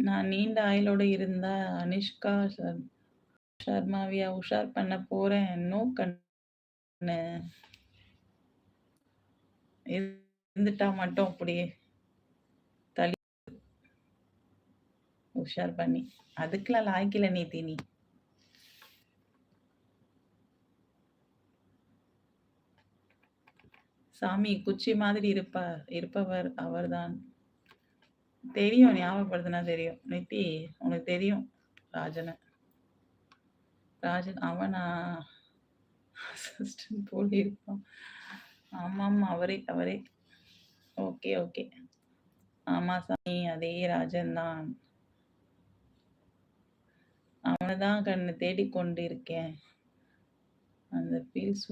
நான் நீண்ட ஆயுளோட இருந்தா அனுஷ்கா சர்மாவியா உஷார் பண்ண போறேன். நோ கண்ணு. இருந்துட்டா மட்டும் அப்படியே தள்ளி உஷார் பண்ணி. அதுக்கெல்லாம் லாய்க்கில்ல நீதி நீ. சாமி குச்சி மாதிரி இருப்பவர் அவர்தான். தெரியும், ஞாபகப்படுத்தினா தெரியும். நித்தி உனக்கு தெரியும் ராஜன. ராஜன் அவனா அசிஸ்டன்ட் போல இருப்பான். ஆமாம், அவரே அவரே. Okay okay. ஆமா சாமி, அதே ராஜன் தான். அவனைதான் கண்ணு தேடிக் கொண்டிருக்கேன். அந்த ஃபீல்ஸ்